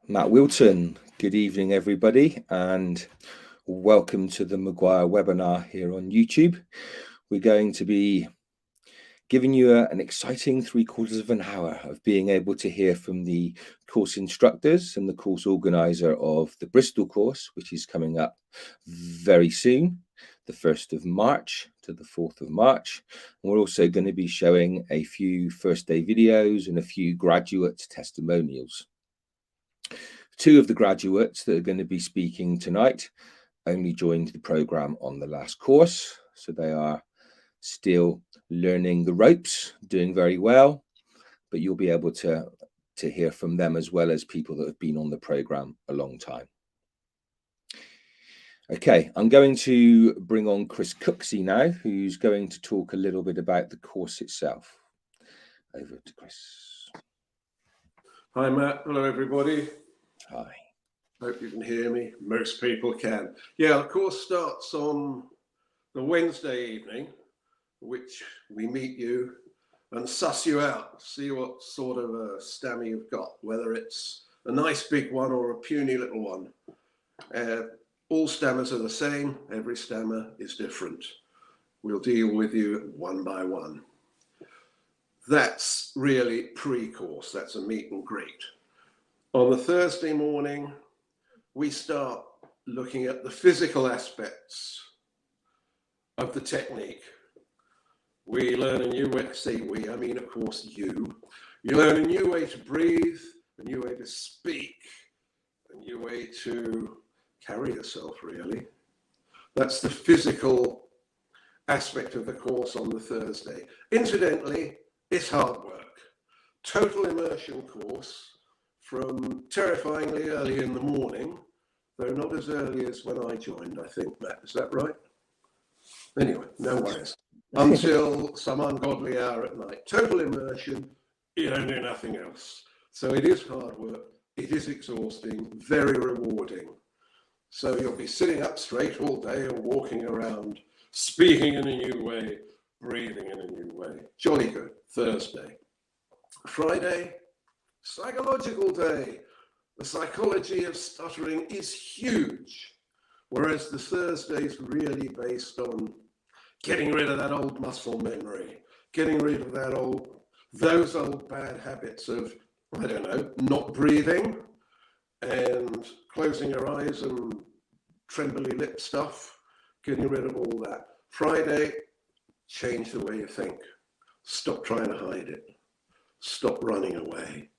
Matt Wilton. Good evening, everybody, and welcome to the McGuire webinar here on YouTube. We're going to be giving you an exciting 3/4 of an hour of being able to hear from the course instructors and the course organizer of the Bristol course, which is coming up very soon, the 1st of March to the 4th of March. And we're also going to be showing a few first day videos and a few graduate testimonials. Two of the graduates that are going to be speaking tonight only joined the program on the last course, so they are still learning the ropes, doing very well, but you'll be able to hear from them as well as people that have been on the program a long time. Okay, I'm going to bring on Chris Cooksey now, who's going to talk a little bit about the course itself. Over to Chris. Hi, Matt. Hello, everybody. Hi. Hope you can hear me. Most people can. Yeah, the course starts on the Wednesday evening, which we meet you and suss you out, see what sort of a stammer you've got, whether it's a nice big one or a puny little one. All stammers are the same. Every stammer is different. We'll deal with you one by one. That's really pre-course. That's a meet and greet. On the Thursday morning, we start looking at the physical aspects of the technique. We learn a new way, say we, I mean, of course, you. You learn a new way to breathe, a new way to speak, a new way to carry yourself, really. That's the physical aspect of the course on the Thursday. Incidentally, it's hard work. Total immersion course. From terrifyingly early in the morning, though not as early as when I joined, I think, Matt, is that right? Anyway, no worries. Until some ungodly hour at night. Total immersion, you don't do nothing else. So it is hard work, it is exhausting, very rewarding. So you'll be sitting up straight all day or walking around, speaking in a new way, breathing in a new way. Jolly good. Thursday. Friday, psychological day. The psychology of stuttering is huge, whereas the Thursday's really based on getting rid of that old muscle memory, getting rid of those old bad habits of, I don't know, not breathing and closing your eyes and trembly lip stuff, getting rid of all that. Friday, change the way you think. Stop trying to hide it. Stop running away.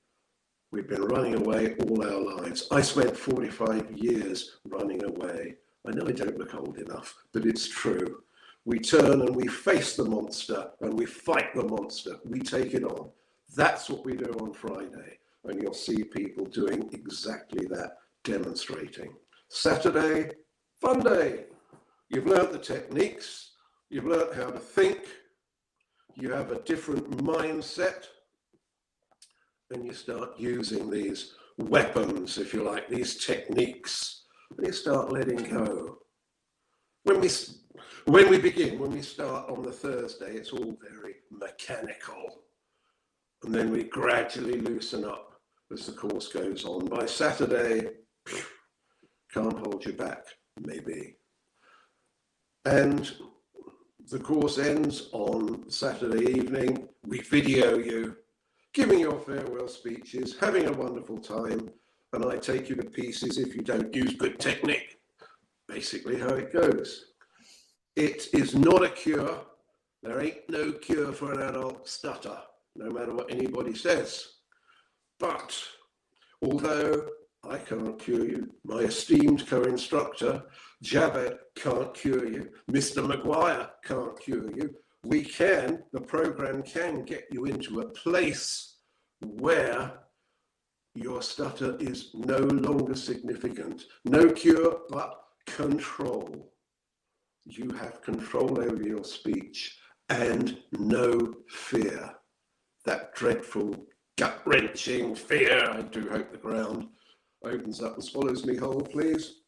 We've been running away all our lives. I spent 45 years running away. I know I don't look old enough, but it's true. We turn and we face the monster and we fight the monster. We take it on. That's what we do on Friday. And you'll see people doing exactly that, demonstrating. Saturday, fun day. You've learnt the techniques. You've learnt how to think. You have a different mindset. And you start using these weapons, if you like, these techniques, and you start letting go. When we start on the Thursday, it's all very mechanical. And then we gradually loosen up as the course goes on. By Saturday, can't hold you back, maybe. And the course ends on Saturday evening. We video you, giving your farewell speeches, having a wonderful time, and I take you to pieces if you don't use good technique. Basically how it goes. It is not a cure. There ain't no cure for an adult stutter, no matter what anybody says. But although I can't cure you, my esteemed co-instructor, Javed, can't cure you, Mr. McGuire can't cure you, the program can get you into a place where your stutter is no longer significant. No cure, but control. You have control over your speech and no fear. That dreadful, gut-wrenching fear. I do hope the ground opens up and swallows me whole, please.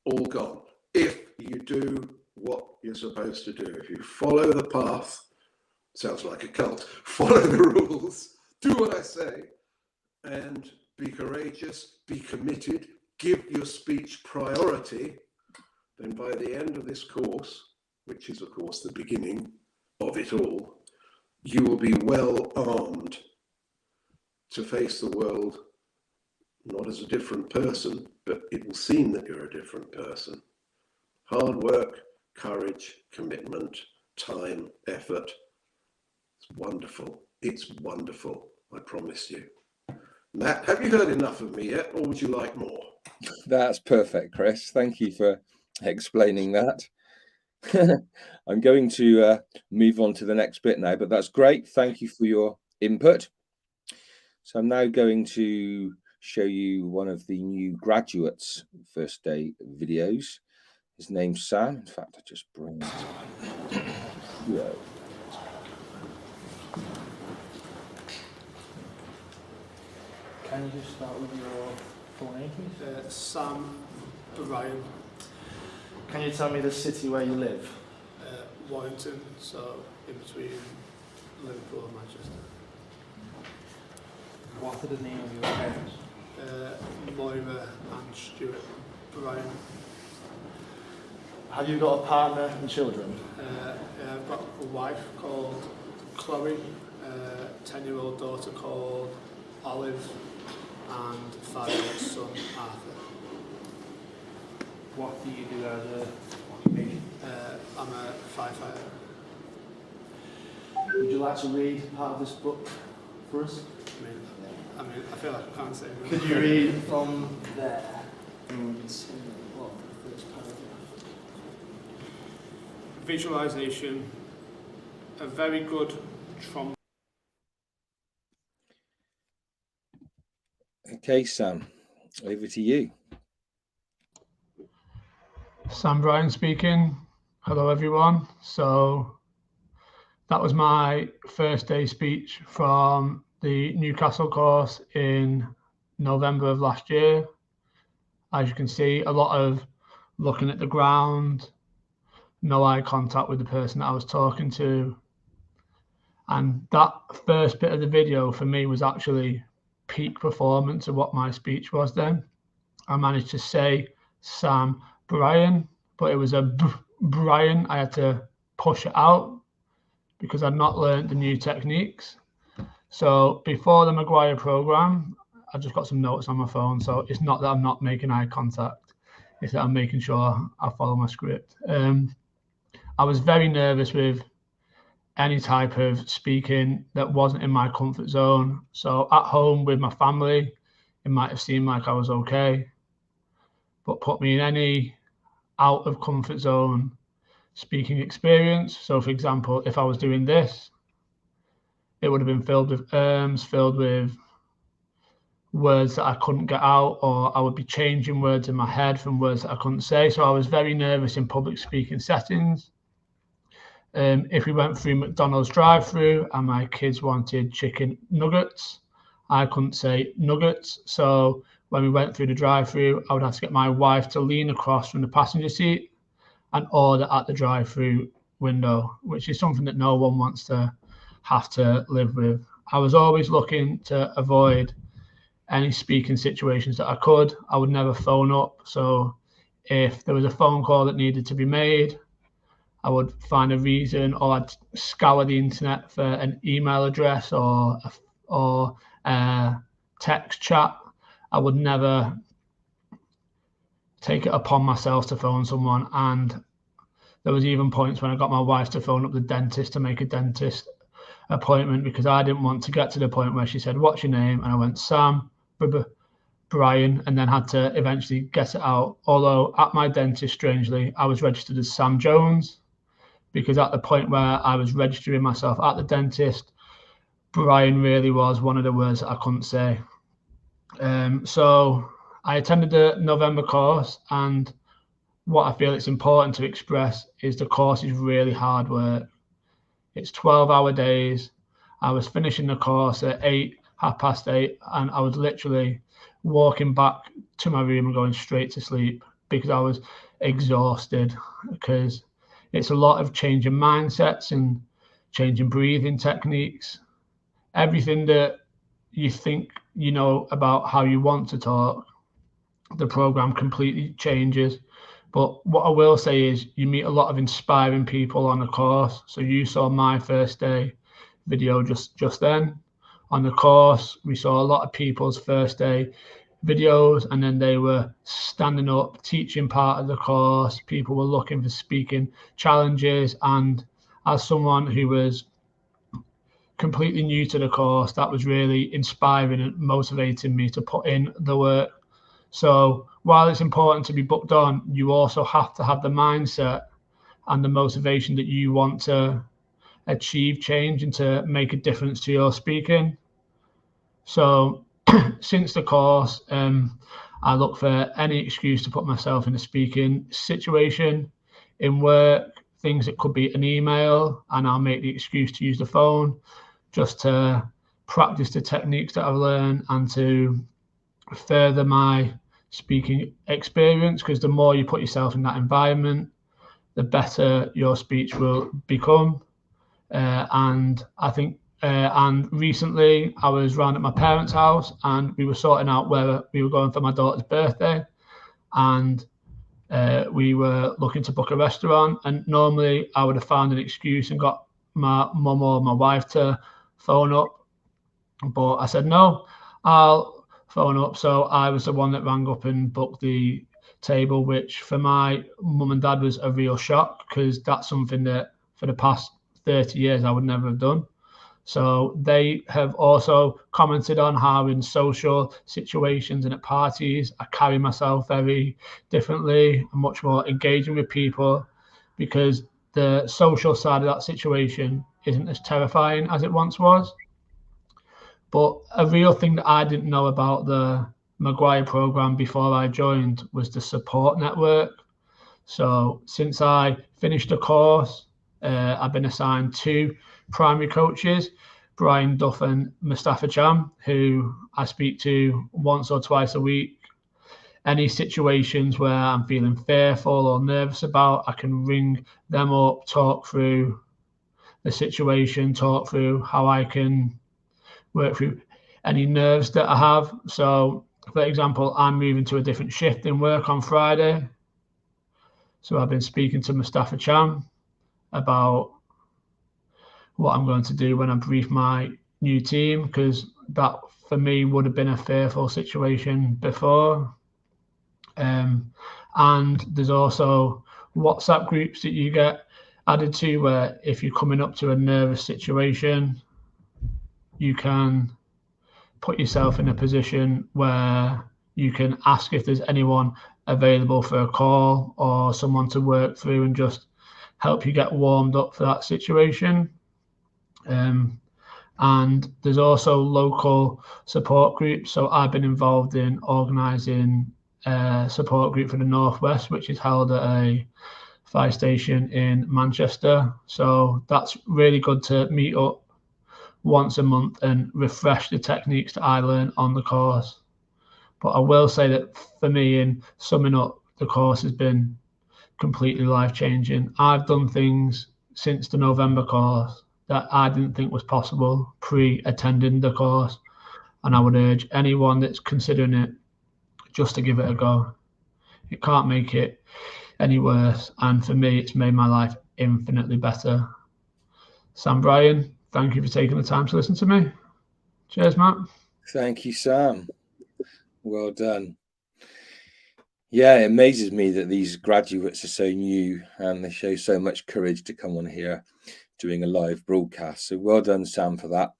All gone. If you do what you're supposed to do, if you follow the path, sounds like a cult, follow the rules, do what I say, and be courageous, be committed, give your speech priority, then by the end of this course, which is of course the beginning of it all, you will be well armed to face the world, not as a different person, but it will seem that you're a different person. Hard work, courage, commitment, time, effort. It's wonderful. It's wonderful, I promise you. Matt, have you heard enough of me yet, or would you like more? That's perfect, Chris. Thank you for explaining that. I'm going to move on to the next bit now, but that's great. Thank you for your input. So I'm now going to show you one of the new graduates' first day videos. His name's Sam. In fact, I just bring it. Yeah. Can you just start with your full name, please? Sam Bryan, Can you tell me the city where you live? Warrington, so in between Liverpool and Manchester. What are the name of your parents? Moira and Stuart Bryan. Have you got a partner and children? I've got a wife called Chloe, 10-year-old daughter called Olive, and 5-year-old son Arthur. What do you do as a occupation? I'm a firefighter. Would you like to read part of this book for us? I mean, I feel like I can't say no. Could you read from there? It's what, the first paragraph? Visualization, a very good trauma. Okay, Sam, over to you. Sam Bryan speaking. Hello everyone. So that was my first day speech from the Newcastle course in November of last year. As you can see, a lot of looking at the ground, no eye contact with the person that I was talking to. And that first bit of the video for me was actually peak performance of what my speech was then. I managed to say Sam Bryan, but it was a Bryan. I had to push it out because I'd not learned the new techniques. So before the McGuire Programme, I've just got some notes on my phone. So it's not that I'm not making eye contact, it's that I'm making sure I follow my script. I was very nervous with any type of speaking that wasn't in my comfort zone. So at home with my family, it might have seemed like I was okay, but put me in any out of comfort zone speaking experience. So for example, if I was doing this, it would have been filled with filled with words that I couldn't get out, or I would be changing words in my head from words that I couldn't say. So I was very nervous in public speaking settings. If we went through McDonald's drive-through and my kids wanted chicken nuggets, I couldn't say nuggets. So when we went through the drive-through, I would have to get my wife to lean across from the passenger seat and order at the drive-through window, which is something that no one wants to have to live with. I was always looking to avoid any speaking situations that I could. I would never phone up. So if there was a phone call that needed to be made, I would find a reason, or I'd scour the internet for an email address or a text chat. I would never take it upon myself to phone someone. And there was even points when I got my wife to phone up the dentist to make a dentist appointment, because I didn't want to get to the point where she said, "What's your name?" And I went, "Sam Bryan," and then had to eventually get it out. Although at my dentist, strangely, I was registered as Sam Jones, because at the point where I was registering myself at the dentist, Bryan really was one of the words that I couldn't say. So I attended the November course, and what I feel it's important to express is the course is really hard work. It's 12-hour days. I was finishing the course at 8:30, and I was literally walking back to my room and going straight to sleep because I was exhausted, because it's a lot of changing mindsets and changing breathing techniques. Everything that you think you know about how you want to talk, the program completely changes. But what I will say is you meet a lot of inspiring people on the course. So you saw my first day video just then. On the course, we saw a lot of people's first day videos, and then they were standing up, teaching part of the course. People were looking for speaking challenges. And as someone who was completely new to the course, that was really inspiring and motivating me to put in the work. So while it's important to be booked on, you also have to have the mindset and the motivation that you want to achieve change and to make a difference to your speaking. So since the course, I look for any excuse to put myself in a speaking situation. In work, things that could be an email, and I'll make the excuse to use the phone just to practice the techniques that I've learned and to further my speaking experience, because the more you put yourself in that environment, the better your speech will become. And I think and recently I was round at my parents' house and we were sorting out where we were going for my daughter's birthday, and we were looking to book a restaurant, and normally I would have found an excuse and got my mum or my wife to phone up, but I said no, I'll phone up. So I was the one that rang up and booked the table, which for my mum and dad was a real shock, because that's something that for the past 30 years I would never have done. So they have also commented on how in social situations and at parties, I carry myself very differently and much more engaging with people, because the social side of that situation isn't as terrifying as it once was. But a real thing that I didn't know about the McGuire Programme before I joined was the support network. So since I finished the course, I've been assigned 2 primary coaches, Brian Duff and Mustafa Cham, who I speak to once or twice a week. Any situations where I'm feeling fearful or nervous about, I can ring them up, talk through the situation, talk through how I can work through any nerves that I have. So, for example, I'm moving to a different shift in work on Friday. So I've been speaking to Mustafa Cham about what I'm going to do when I brief my new team, because that for me would have been a fearful situation before. And there's also WhatsApp groups that you get added to, where if you're coming up to a nervous situation, you can put yourself in a position where you can ask if there's anyone available for a call or someone to work through and just help you get warmed up for that situation. And there's also local support groups. So I've been involved in organising a support group for the Northwest, which is held at a fire station in Manchester. So that's really good to meet up once a month and refresh the techniques that I learned on the course. But I will say that for me, in summing up, the course has been completely life-changing. I've done things since the November course that I didn't think was possible pre-attending the course, and I would urge anyone that's considering it just to give it a go. It can't make it any worse, and for me, it's made my life infinitely better. Sam Bryan, thank you for taking the time to listen to me. Cheers, Matt. Thank you, Sam. Well done. Yeah, it amazes me that these graduates are so new and they show so much courage to come on here doing a live broadcast. So well done, Sam, for that.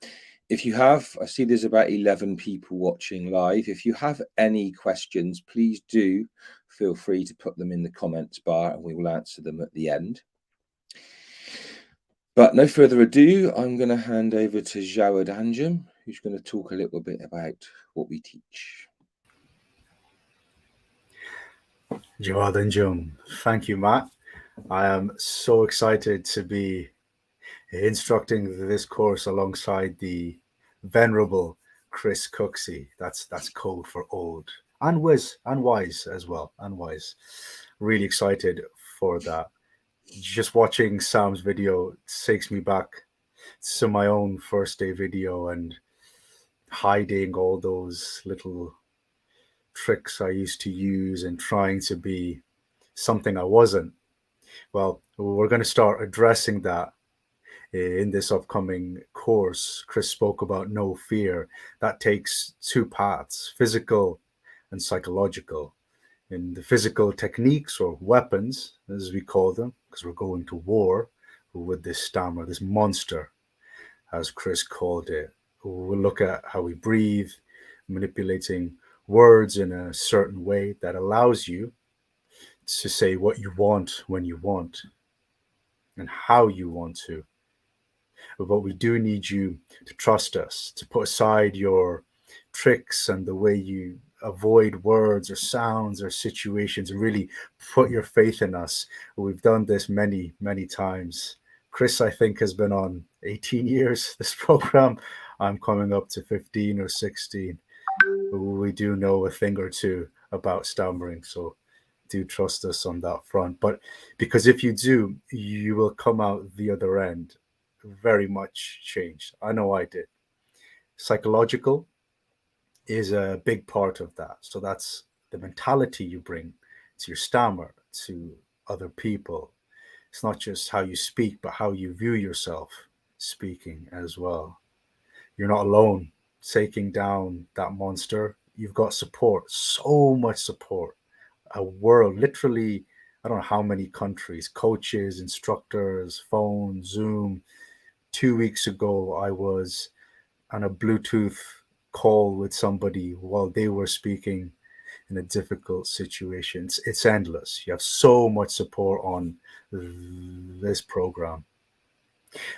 If you have, I see there's about 11 people watching live. If you have any questions, please do feel free to put them in the comments bar and we will answer them at the end. But no further ado, I'm going to hand over to Jawad Anjum, who's going to talk a little bit about what we teach. Jawad Anjum. Thank you, Matt. I am so excited to be instructing this course alongside the venerable Chris Cooksey. That's code for old and wise as well, and wise. Really excited for that. Just watching Sam's video takes me back to my own first day video and hiding all those little tricks I used to use and trying to be something I wasn't. Well, we're going to start addressing that in this upcoming course. Chris spoke about no fear. That takes two paths, physical and psychological. In the physical techniques or weapons, as we call them, because we're going to war with this stammer, this monster, as Chris called it. We'll look at how we breathe, manipulating words in a certain way that allows you to say what you want when you want and how you want to. But we do need you to trust us, to put aside your tricks and the way you avoid words or sounds or situations, and really put your faith in us. We've done this many, many times. Chris, I think, has been on 18 years, this program. I'm coming up to 15 or 16. We do know a thing or two about stammering, so do trust us on that front. But because if you do, you will come out the other end very much changed. I know I did. Psychological is a big part of that. So that's the mentality you bring to your stammer, to other people. It's not just how you speak, but how you view yourself speaking as well. You're not alone taking down that monster. You've got support, so much support. A world, literally, I don't know how many countries, coaches, instructors, phone, Zoom. 2 weeks ago, I was on a Bluetooth call with somebody while they were speaking in a difficult situation. It's endless. You have so much support on this program.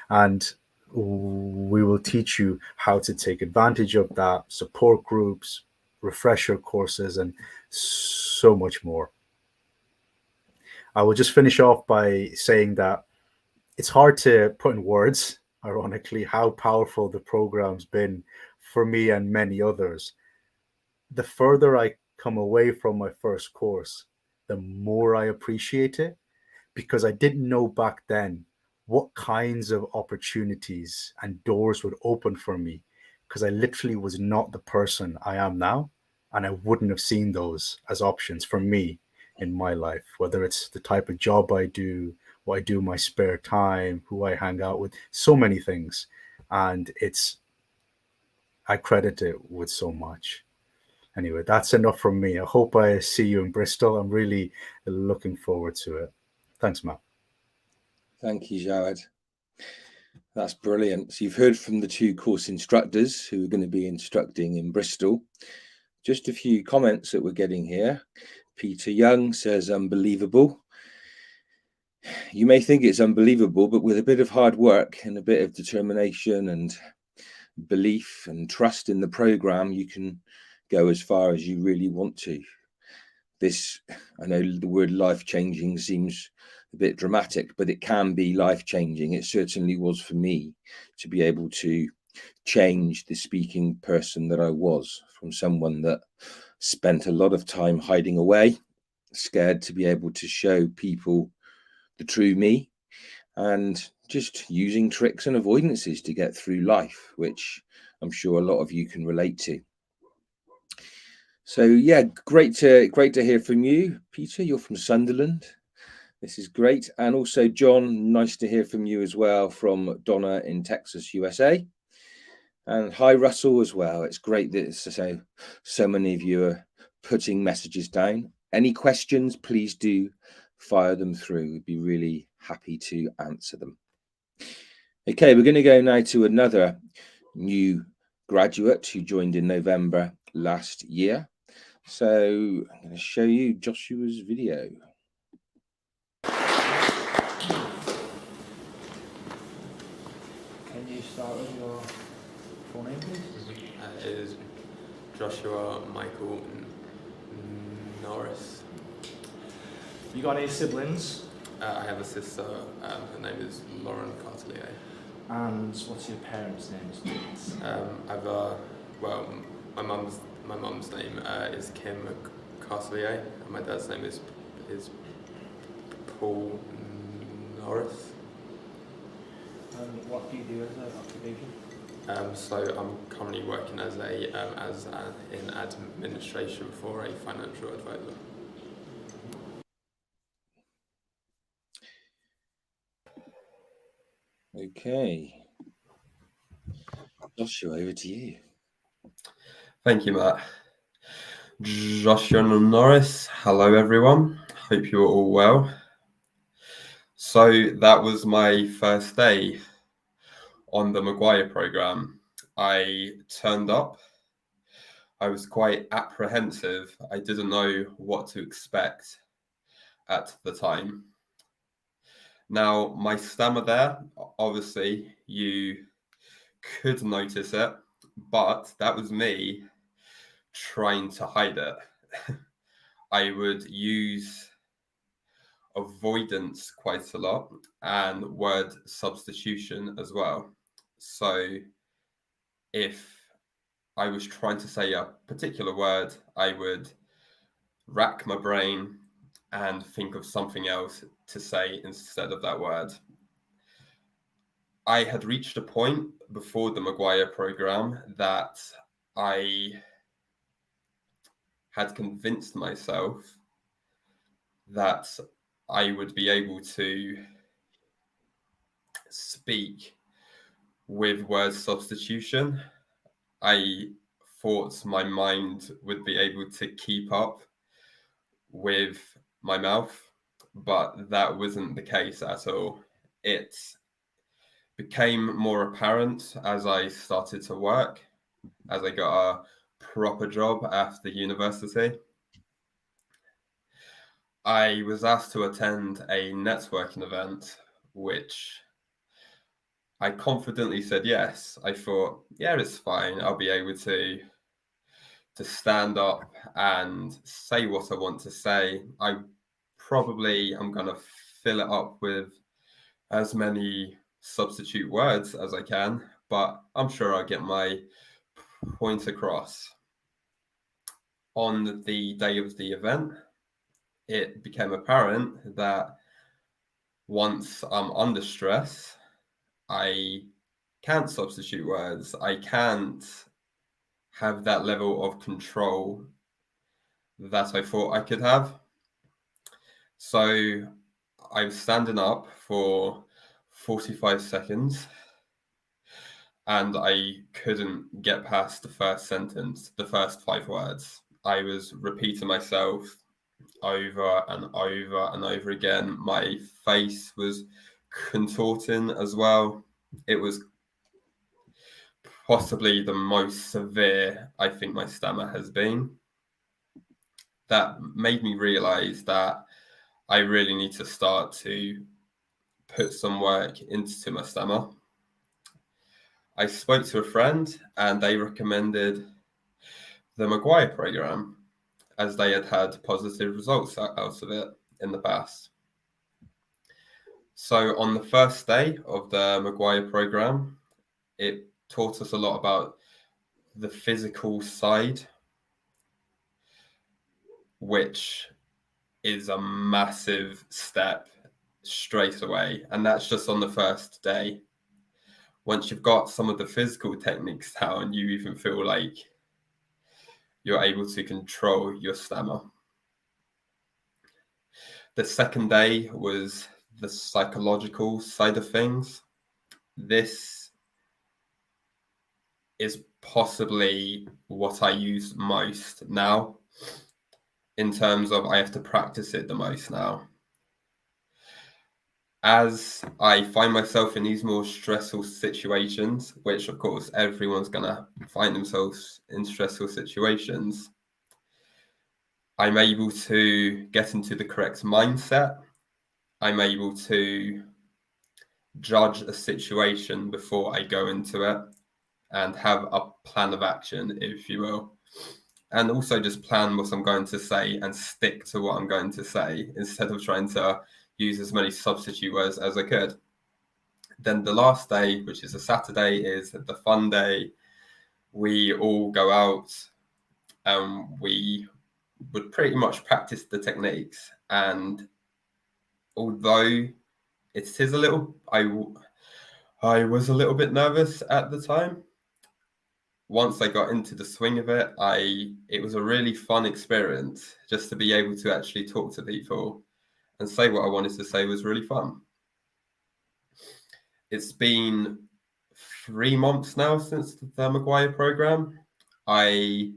And we will teach you how to take advantage of that, support groups, refresher courses, and so much more. I will just finish off by saying that it's hard to put in words, ironically, how powerful the program's been for me and many others. The further I come away from my first course, the more I appreciate it, because I didn't know back then what kinds of opportunities and doors would open for me, because I literally was not the person I am now, and I wouldn't have seen those as options for me in my life, whether it's the type of job I do, what I do in my spare time, who I hang out with, so many things. And I credit it with so much. Anyway, that's enough from me. I hope I see you in Bristol. I'm really looking forward to it. Thanks, Matt. Thank you, Jawad. That's brilliant. So you've heard from the two course instructors who are going to be instructing in Bristol. Just a few comments that we're getting here. Peter Young says, unbelievable. You may think it's unbelievable, but with a bit of hard work and a bit of determination and belief and trust in the program, you can go as far as you really want to. This, I know the word life-changing seems a bit dramatic, but it can be life-changing. It certainly was for me to be able to change the speaking person that I was, from someone that spent a lot of time hiding away, scared to be able to show people the true me, and just using tricks and avoidances to get through life, which I'm sure a lot of you can relate to. So yeah, great to hear from you, Peter. You're from Sunderland. This is great. And also John, nice to hear from you as well, from Donna in Texas, USA. And hi, Russell, as well. It's great that so many of you are putting messages down. Any questions, please do fire them through. We'd be really happy to answer them. Okay, we're going to go now to another new graduate who joined in November last year. So I'm going to show you Joshua's video. Can you start with your full name, please? It is Joshua Michael Norris. You got any siblings? I have a sister. Her name is Lauren Cartelier. And what's your parents' names, please? My mum's name is Kim Cartelier, and my dad's name is Paul Norris. And what do you do as an occupation? So I'm currently working as in administration for a financial advisor. Okay. Joshua, over to you. Thank you, Matt. Joshua Norris. Hello, everyone. Hope you're all well. So that was my first day on the McGuire Programme. I turned up. I was quite apprehensive. I didn't know what to expect at the time. Now, my stammer there, obviously, you could notice it, but that was me trying to hide it. I would use avoidance quite a lot and word substitution as well. So if I was trying to say a particular word, I would rack my brain and think of something else to say instead of that word. I had reached a point before the McGuire Programme that I had convinced myself that I would be able to speak with word substitution. I thought my mind would be able to keep up with my mouth, but that wasn't the case at all. It became more apparent as I started to work, as I got a proper job after university. I was asked to attend a networking event, which I confidently said yes. I thought, yeah, it's fine. I'll be able to stand up and say what I want to say. I'm going to fill it up with as many substitute words as I can, but I'm sure I'll get my point across. On the day of the event, it became apparent that once I'm under stress, I can't substitute words. I can't have that level of control that I thought I could have. So I was standing up for 45 seconds and I couldn't get past the first sentence, the first 5 words. I was repeating myself over and over and over again. My face was contorting as well. It was possibly the most severe I think my stammer has been. That made me realize that I really need to start to put some work into my stammer. I spoke to a friend and they recommended the McGuire Programme as they had positive results out of it in the past. So on the first day of the McGuire Programme, it taught us a lot about the physical side, which is a massive step straight away. And that's just on the first day. Once you've got some of the physical techniques down, you even feel like you're able to control your stammer. The second day was the psychological side of things. This is possibly what I use most now, in terms of I have to practice it the most now. As I find myself in these more stressful situations, which of course everyone's gonna find themselves in stressful situations, I'm able to get into the correct mindset. I'm able to judge a situation before I go into it and have a plan of action, if you will. And also just plan what I'm going to say and stick to what I'm going to say instead of trying to use as many substitute words as I could. Then the last day, which is a Saturday, is the fun day. We all go out and we would pretty much practice the techniques. And although it is a little, I was a little bit nervous at the time, once I got into the swing of it, it was a really fun experience. Just to be able to actually talk to people and say what I wanted to say was really fun. It's been 3 months now since the McGuire Programme. I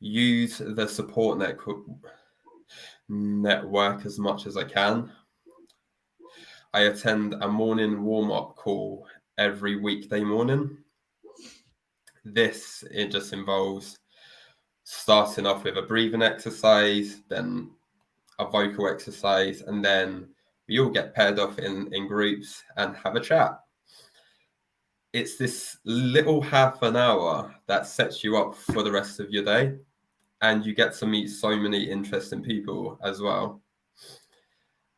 use the support network as much as I can. I attend a morning warm-up call every weekday morning. It just involves starting off with a breathing exercise, then a vocal exercise, and then we all get paired off in groups and have a chat. It's this little half an hour that sets you up for the rest of your day, and you get to meet so many interesting people as well.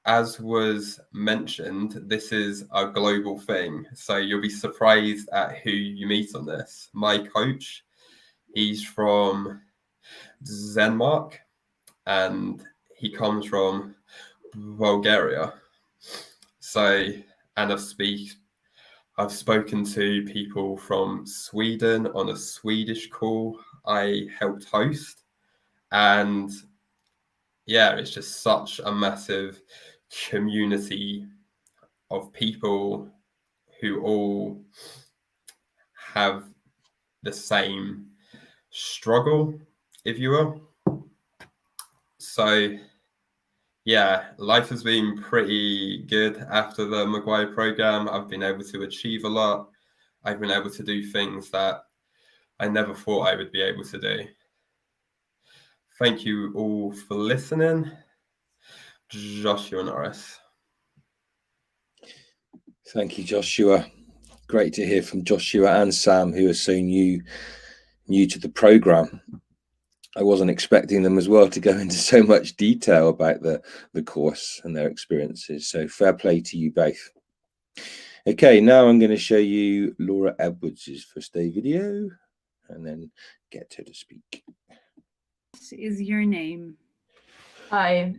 As was mentioned, this is a global thing, so you'll be surprised at who you meet on this. My coach, he's from Denmark, and he comes from Bulgaria. So, and I've spoken to people from Sweden on a Swedish call I helped host, and yeah, it's just such a massive community of people who all have the same struggle, if you will. So yeah, life has been pretty good after the McGuire Programme. I've been able to achieve a lot. I've been able to do things that I never thought I would be able to do. Thank you all for listening. Joshua Norris. Thank you, Joshua. Great to hear from Joshua and Sam, who are so new to the programme. I wasn't expecting them as well to go into so much detail about the course and their experiences. So fair play to you both. Okay, now I'm going to show you Laura Edwards' first day video and then get her to speak. What is your name? Hi.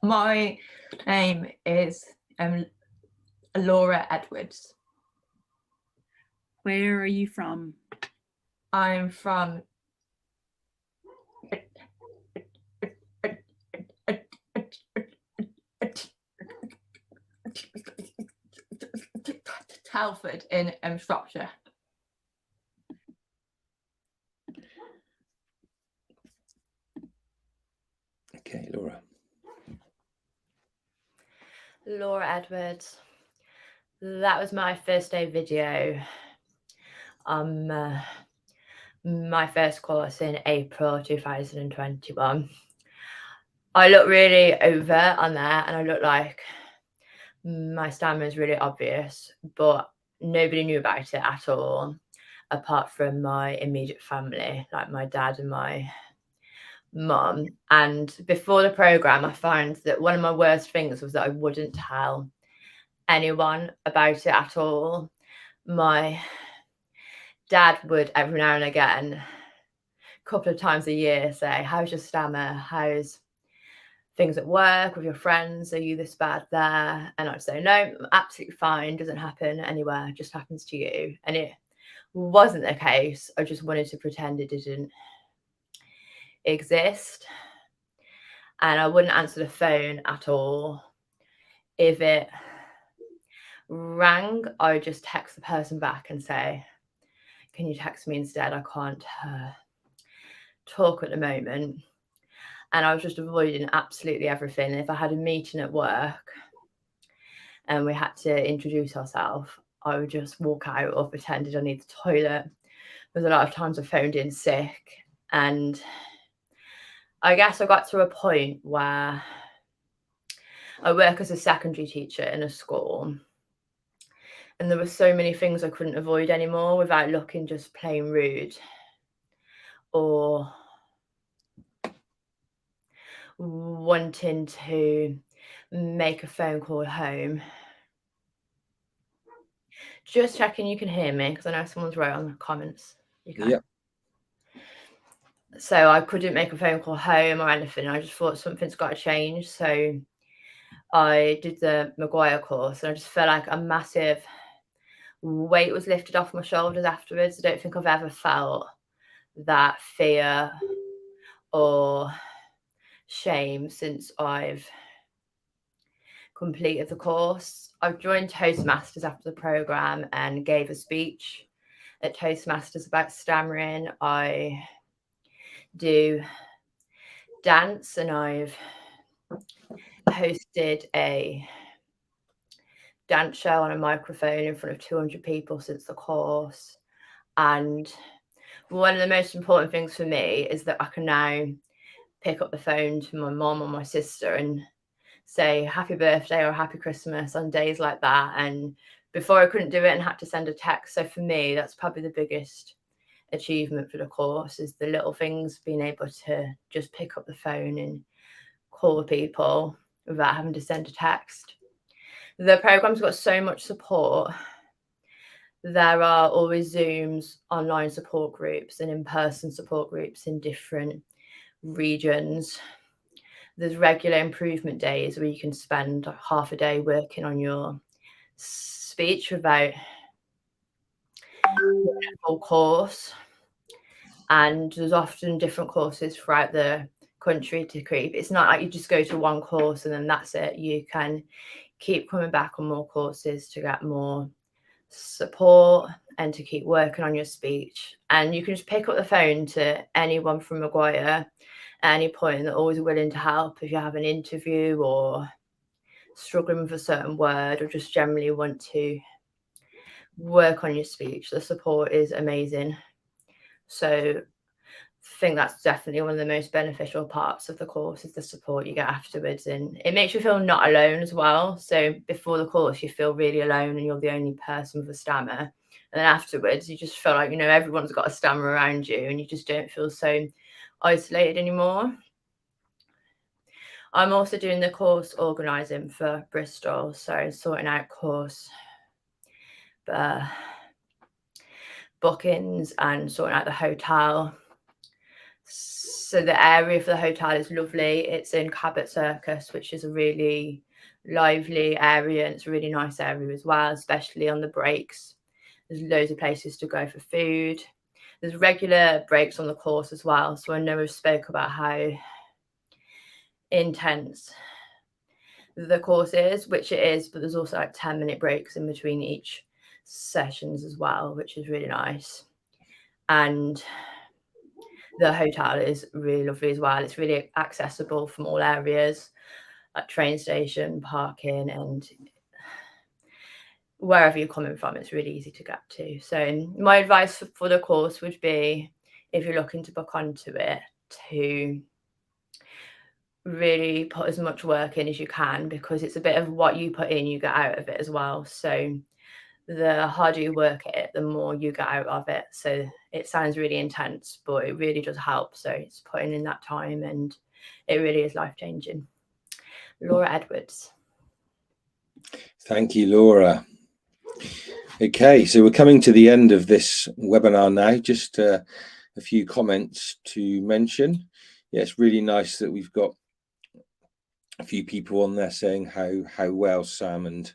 My name is Laura Edwards. Where are you from? I'm from Telford in Shropshire. Okay, Laura. Laura Edwards. That was my first day video. My first course in April 2021. I look really over on there and I look like my stammer is really obvious, but nobody knew about it at all, apart from my immediate family, like my dad and my mum. And before the programme, I found that one of my worst things was that I wouldn't tell anyone about it at all. My dad would every now and again, a couple of times a year, say, how's your stammer? How's things at work with your friends? Are you this bad there? And I'd say, no, I'm absolutely fine. Doesn't happen anywhere. It just happens to you. And it wasn't the case. I just wanted to pretend it didn't exist. And I wouldn't answer the phone at all. If it rang, I would just text the person back and say, can you text me instead? I can't talk at the moment. And I was just avoiding absolutely everything. If I had a meeting at work and we had to introduce ourselves, I would just walk out or pretended I need the toilet. There's a lot of times I phoned in sick. And I guess I got to a point where I work as a secondary teacher in a school. And there were so many things I couldn't avoid anymore without looking just plain rude or wanting to make a phone call home. Just checking you can hear me, because I know someone's wrote on the comments. You can. Yep. So I couldn't make a phone call home or anything. I just thought something's got to change. So I did the McGuire course and I just felt like a massive weight was lifted off my shoulders afterwards. I don't think I've ever felt that fear or shame since I've completed the course. I've joined Toastmasters after the programme and gave a speech at Toastmasters about stammering. I do dance, and I've hosted a dance show on a microphone in front of 200 people since the course. And one of the most important things for me is that I can now pick up the phone to my mom or my sister and say happy birthday or happy Christmas on days like that. And before I couldn't do it and had to send a text. So for me, that's probably the biggest achievement for the course, is the little things, being able to just pick up the phone and call people without having to send a text. The program's got so much support. There are always Zooms, online support groups, and in-person support groups in different regions. There's regular improvement days where you can spend half a day working on your speech without a full course. And there's often different courses throughout the country to creep. It's not like you just go to one course and then that's it. You can keep coming back on more courses to get more support and to keep working on your speech. And you can just pick up the phone to anyone from McGuire at any point, and they're always willing to help if you have an interview or struggling with a certain word or just generally want to work on your speech. The support is amazing. So I think that's definitely one of the most beneficial parts of the course, is the support you get afterwards. And it makes you feel not alone as well. So before the course, you feel really alone and you're the only person with a stammer. And then afterwards, you just feel like, you know, everyone's got a stammer around you and you just don't feel so isolated anymore. I'm also doing the course organising for Bristol. So sorting out course bookings and sorting out the hotel. So the area for the hotel is lovely. It's in Cabot Circus, which is a really lively area, and it's a really nice area as well, especially on the breaks. There's loads of places to go for food. There's regular breaks on the course as well. So I know we've spoke about how intense the course is, which it is, but there's also like 10-minute breaks in between each sessions as well, which is really nice. And the hotel is really lovely as well. It's really accessible from all areas, like train station, parking, and wherever you're coming from, it's really easy to get to. So my advice for the course would be, if you're looking to book onto it, to really put as much work in as you can, because it's a bit of what you put in, you get out of it as well. So the harder you work at it, the more you get out of it. So it sounds really intense, but it really does help. So it's putting in that time, and it really is life-changing. Laura Edwards. Thank you, Laura. Okay, so we're coming to the end of this webinar now. Just a few comments to mention. Yeah, it's really nice that we've got a few people on there saying how well Sam, and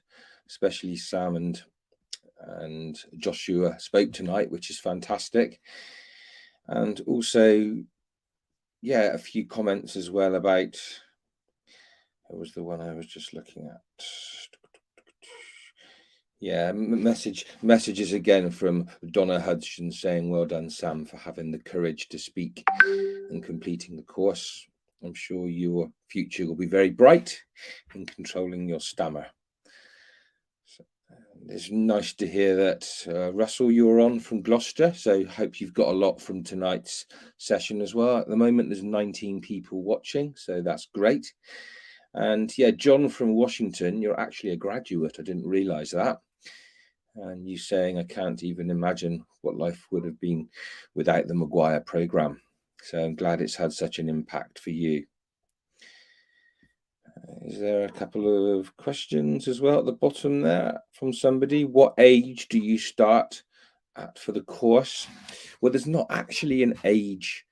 especially Sam and Joshua, spoke tonight, which is fantastic. And also, yeah, a few comments as well about, it was the one I was just looking at. Yeah, messages again from Donna Hudson saying, well done, Sam, for having the courage to speak and completing the course. I'm sure your future will be very bright in controlling your stammer. So, it's nice to hear that, Russell, you're on from Gloucester. So hope you've got a lot from tonight's session as well. At the moment, there's 19 people watching, so that's great. And yeah, John from Washington, you're actually a graduate. I didn't realize that. And you saying, I can't even imagine what life would have been without the McGuire Programme. So I'm glad it's had such an impact for you. Is there a couple of questions as well at the bottom there from somebody? What age do you start at for the course? Well, there's not actually an age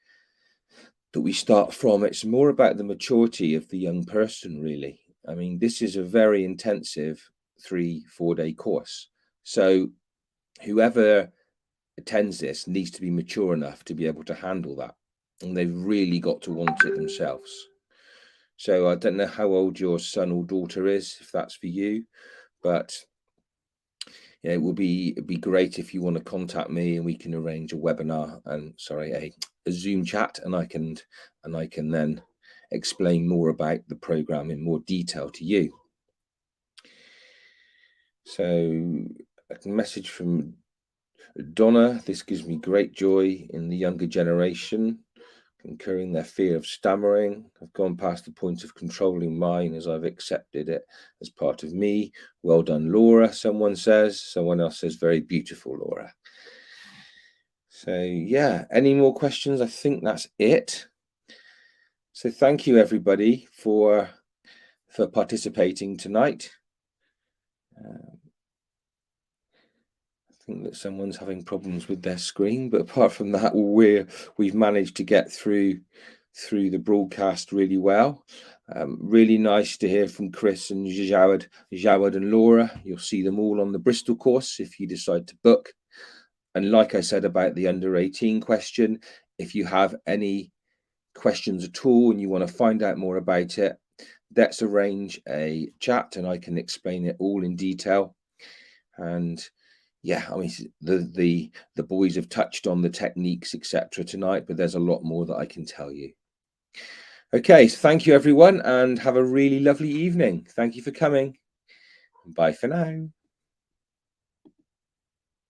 that we start from. It's more about the maturity of the young person, really. I mean, this is a very intensive 3-4 day course. So whoever attends this needs to be mature enough to be able to handle that, and they've really got to want it themselves. So I don't know how old your son or daughter is, if that's for you, but yeah, it would be, it'd be great if you want to contact me and we can arrange a webinar and a Zoom chat, and I can then explain more about the program in more detail to you. So a message from Donna: this gives me great joy in the younger generation, incurring their fear of stammering. I've gone past the point of controlling mine as I've accepted it as part of me. Well done, Laura, someone says. Someone else says, very beautiful, Laura. So yeah, any more questions? I think that's it. So thank you, everybody, for participating tonight. I think that someone's having problems with their screen, but apart from that, we've managed to get through the broadcast really well. Really nice to hear from Chris and Jawad and Laura. You'll see them all on the Bristol course if you decide to book. And like I said about the under 18 question, if you have any questions at all and you want to find out more about it, let's arrange a chat and I can explain it all in detail. And yeah, I mean, the boys have touched on the techniques, etc. tonight, but there's a lot more that I can tell you. Okay, so thank you, everyone, and have a really lovely evening. Thank you for coming. Bye for now.